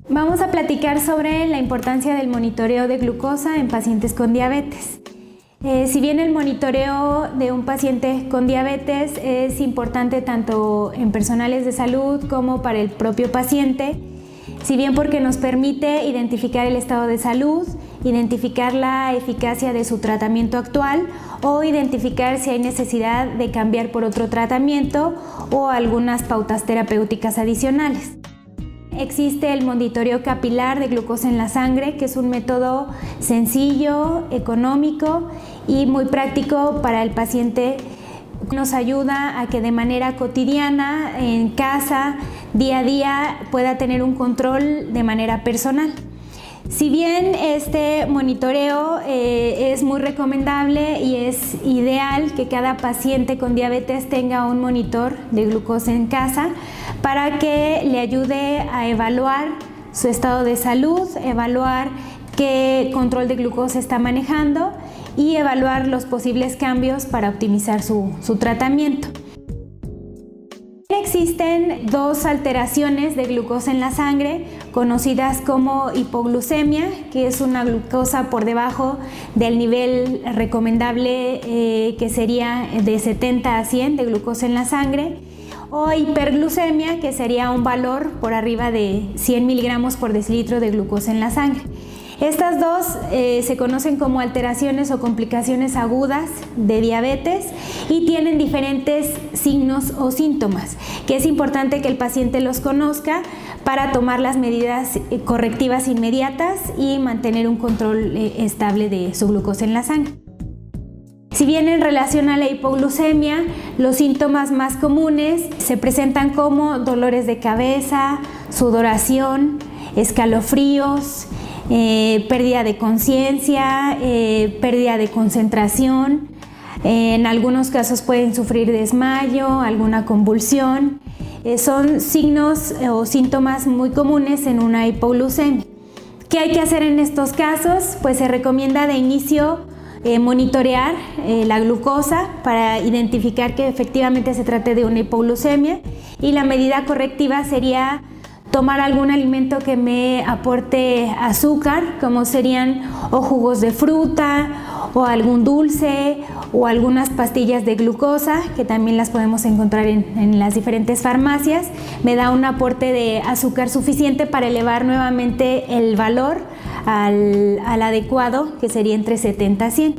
Vamos a platicar sobre la importancia del monitoreo de glucosa en pacientes con diabetes. Si bien el monitoreo de un paciente con diabetes es importante tanto en personales de salud como para el propio paciente, si bien porque nos permite identificar el estado de salud, identificar la eficacia de su tratamiento actual o identificar si hay necesidad de cambiar por otro tratamiento o algunas pautas terapéuticas adicionales. Existe el monitoreo capilar de glucosa en la sangre, que es un método sencillo, económico y muy práctico para el paciente. Nos ayuda a que de manera cotidiana, en casa, día a día, pueda tener un control de manera personal. Si bien este monitoreo es muy recomendable y es ideal que cada paciente con diabetes tenga un monitor de glucosa en casa para que le ayude a evaluar su estado de salud, evaluar qué control de glucosa está manejando y evaluar los posibles cambios para optimizar su tratamiento. Existen dos alteraciones de glucosa en la sangre conocidas como hipoglucemia, que es una glucosa por debajo del nivel recomendable que sería de 70 a 100 de glucosa en la sangre, o hiperglucemia, que sería un valor por arriba de 100 miligramos por decilitro de glucosa en la sangre. Estas dos se conocen como alteraciones o complicaciones agudas de diabetes y tienen diferentes signos o síntomas, que es importante que el paciente los conozca para tomar las medidas correctivas inmediatas y mantener un control estable de su glucosa en la sangre. Si bien en relación a la hipoglucemia, los síntomas más comunes se presentan como dolores de cabeza, sudoración, escalofríos, pérdida de conciencia, pérdida de concentración. En algunos casos pueden sufrir desmayo, alguna convulsión. Son signos o síntomas muy comunes en una hipoglucemia. ¿Qué hay que hacer en estos casos? Pues se recomienda de inicio monitorear la glucosa para identificar que efectivamente se trate de una hipoglucemia, y la medida correctiva sería tomar algún alimento que me aporte azúcar, como serían o jugos de fruta o algún dulce o algunas pastillas de glucosa, que también las podemos encontrar en las diferentes farmacias. Me da un aporte de azúcar suficiente para elevar nuevamente el valor al adecuado, que sería entre 70 a 100.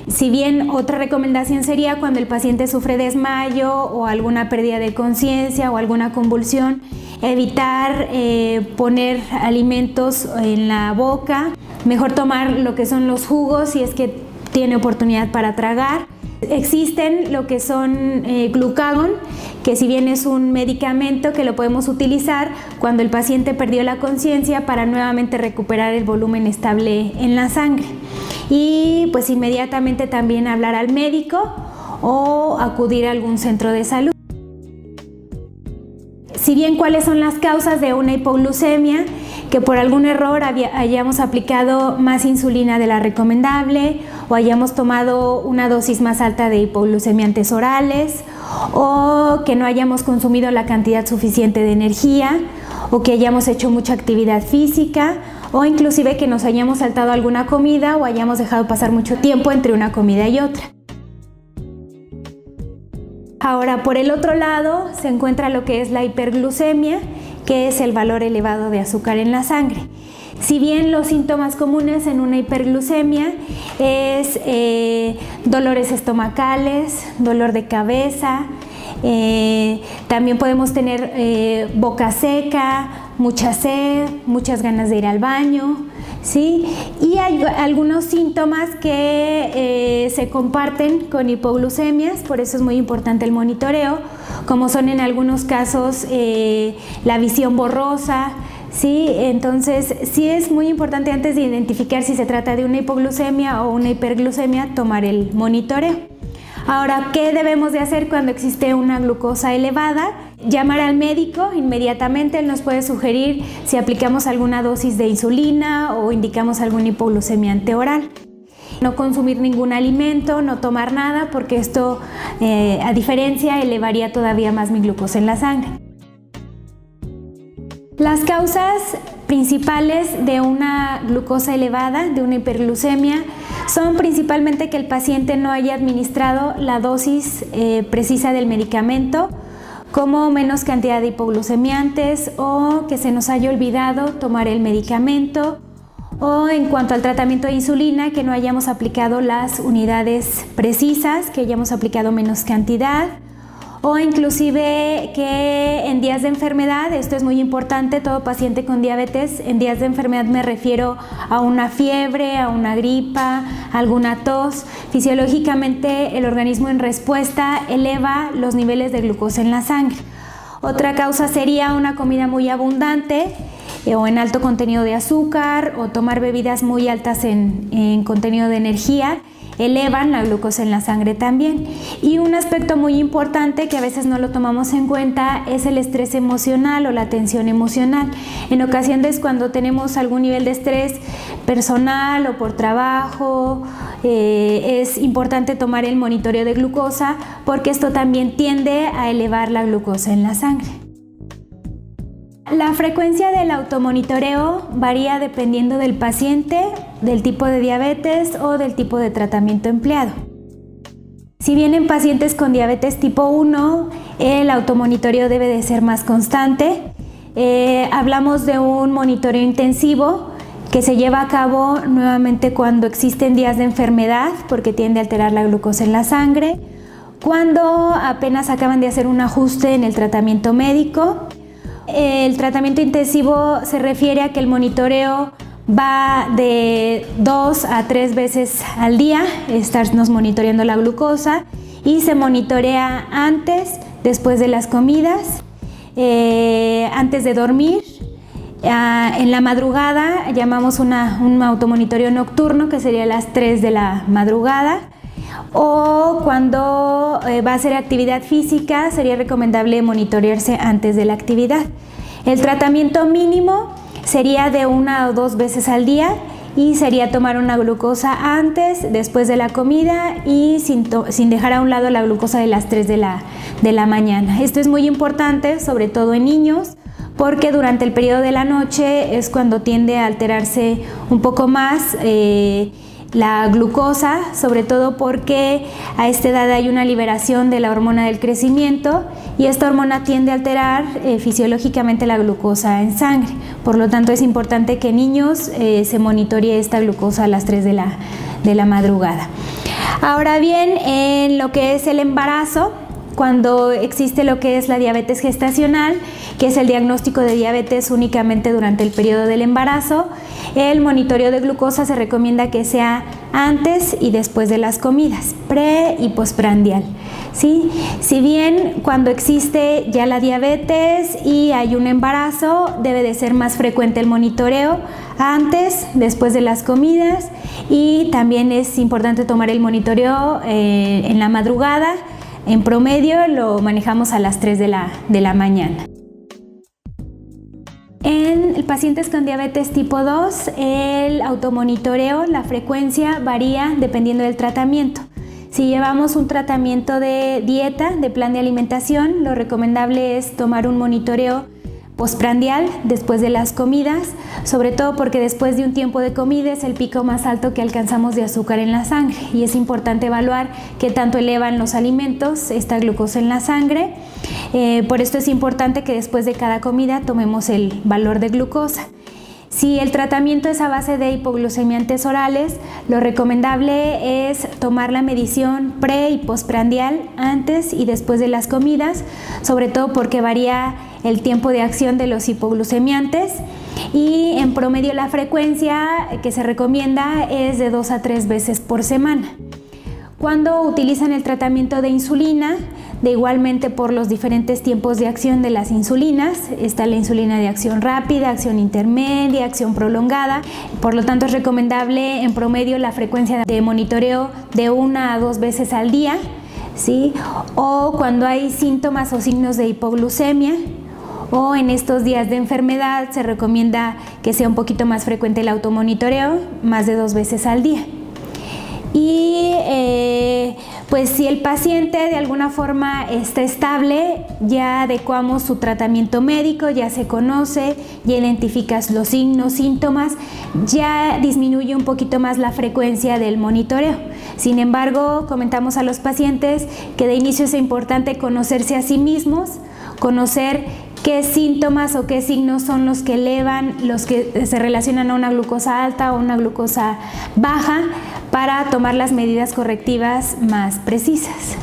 Si bien otra recomendación sería cuando el paciente sufre desmayo o alguna pérdida de conciencia o alguna convulsión, evitar poner alimentos en la boca, mejor tomar lo que son los jugos si es que tiene oportunidad para tragar. Existen lo que son glucagón, que si bien es un medicamento que lo podemos utilizar cuando el paciente perdió la conciencia para nuevamente recuperar el volumen estable en la sangre. Y pues inmediatamente también hablar al médico o acudir a algún centro de salud. Si bien cuáles son las causas de una hipoglucemia, que por algún error hayamos aplicado más insulina de la recomendable o hayamos tomado una dosis más alta de hipoglucemiantes orales, o que no hayamos consumido la cantidad suficiente de energía, o que hayamos hecho mucha actividad física, o inclusive que nos hayamos saltado alguna comida o hayamos dejado pasar mucho tiempo entre una comida y otra. Ahora, por el otro lado, se encuentra lo que es la hiperglucemia, que es el valor elevado de azúcar en la sangre. Si bien los síntomas comunes en una hiperglucemia es dolores estomacales, dolor de cabeza, también podemos tener boca seca, mucha sed, muchas ganas de ir al baño, ¿sí? Y hay algunos síntomas que se comparten con hipoglucemias, por eso es muy importante el monitoreo, como son en algunos casos la visión borrosa, ¿sí? Entonces sí es muy importante, antes de identificar si se trata de una hipoglucemia o una hiperglucemia, tomar el monitoreo. Ahora, ¿qué debemos de hacer cuando existe una glucosa elevada? Llamar al médico inmediatamente. Él nos puede sugerir si aplicamos alguna dosis de insulina o indicamos alguna hipoglucemiante oral. No consumir ningún alimento, no tomar nada, porque esto, a diferencia, elevaría todavía más mi glucosa en la sangre. Las causas principales de una glucosa elevada, de una hiperglucemia, son principalmente que el paciente no haya administrado la dosis precisa del medicamento, como menos cantidad de hipoglucemiantes o que se nos haya olvidado tomar el medicamento, o en cuanto al tratamiento de insulina, que no hayamos aplicado las unidades precisas, que hayamos aplicado menos cantidad, o inclusive que en días de enfermedad, esto es muy importante, todo paciente con diabetes, en días de enfermedad me refiero a una fiebre, a una gripa, a alguna tos, fisiológicamente el organismo en respuesta eleva los niveles de glucosa en la sangre. Otra causa sería una comida muy abundante o en alto contenido de azúcar, o tomar bebidas muy altas en contenido de energía, elevan la glucosa en la sangre también. Y un aspecto muy importante que a veces no lo tomamos en cuenta es el estrés emocional o la tensión emocional. En ocasiones, cuando tenemos algún nivel de estrés personal o por trabajo, es importante tomar el monitoreo de glucosa, porque esto también tiende a elevar la glucosa en la sangre. La frecuencia del automonitoreo varía dependiendo del paciente, del tipo de diabetes o del tipo de tratamiento empleado. Si bien en pacientes con diabetes tipo 1, el automonitoreo debe de ser más constante. Hablamos de un monitoreo intensivo que se lleva a cabo nuevamente cuando existen días de enfermedad, porque tiende a alterar la glucosa en la sangre, cuando apenas acaban de hacer un ajuste en el tratamiento médico. El tratamiento intensivo se refiere a que el monitoreo va de 2 a 3 veces al día, estarnos monitoreando la glucosa, y se monitorea antes, después de las comidas, antes de dormir. En la madrugada llamamos un automonitoreo nocturno, que sería a las 3 de la madrugada. O cuando va a hacer actividad física, sería recomendable monitorearse antes de la actividad. El tratamiento mínimo sería de 1 o 2 veces al día, y sería tomar una glucosa antes, después de la comida, y sin dejar a un lado la glucosa de las 3 de la mañana. Esto es muy importante, sobre todo en niños, porque durante el periodo de la noche es cuando tiende a alterarse un poco más la glucosa, sobre todo porque a esta edad hay una liberación de la hormona del crecimiento, y esta hormona tiende a alterar fisiológicamente la glucosa en sangre. Por lo tanto, es importante que en niños se monitoree esta glucosa a las 3 de la madrugada. Ahora bien, en lo que es el embarazo, cuando existe lo que es la diabetes gestacional, que es el diagnóstico de diabetes únicamente durante el periodo del embarazo, el monitoreo de glucosa se recomienda que sea antes y después de las comidas, pre y postprandial, ¿sí? Si bien cuando existe ya la diabetes y hay un embarazo, debe de ser más frecuente el monitoreo antes, después de las comidas, y también es importante tomar el monitoreo en la madrugada. En promedio lo manejamos a las 3 de la mañana. En pacientes con diabetes tipo 2, el automonitoreo, la frecuencia varía dependiendo del tratamiento. Si llevamos un tratamiento de dieta, de plan de alimentación, lo recomendable es tomar un monitoreo postprandial después de las comidas, sobre todo porque después de un tiempo de comida es el pico más alto que alcanzamos de azúcar en la sangre, y es importante evaluar qué tanto elevan los alimentos esta glucosa en la sangre. Por esto es importante que después de cada comida tomemos el valor de glucosa. Si el tratamiento es a base de hipoglucemiantes orales, lo recomendable es tomar la medición pre y postprandial antes y después de las comidas, sobre todo porque varía el tiempo de acción de los hipoglucemiantes, y en promedio la frecuencia que se recomienda es de 2 a 3 veces por semana. Cuando utilizan el tratamiento de insulina, de igualmente por los diferentes tiempos de acción de las insulinas, está la insulina de acción rápida, acción intermedia, acción prolongada. Por lo tanto, es recomendable en promedio la frecuencia de monitoreo de 1 a 2 veces al día, ¿sí? O cuando hay síntomas o signos de hipoglucemia, o en estos días de enfermedad, se recomienda que sea un poquito más frecuente el automonitoreo, más de 2 veces al día. Y Pues si el paciente de alguna forma está estable, ya adecuamos su tratamiento médico, ya se conoce, ya identificas los signos, síntomas, ya disminuye un poquito más la frecuencia del monitoreo. Sin embargo, comentamos a los pacientes que de inicio es importante conocerse a sí mismos, conocer qué síntomas o qué signos son los que elevan, los que se relacionan a una glucosa alta o una glucosa baja, para tomar las medidas correctivas más precisas.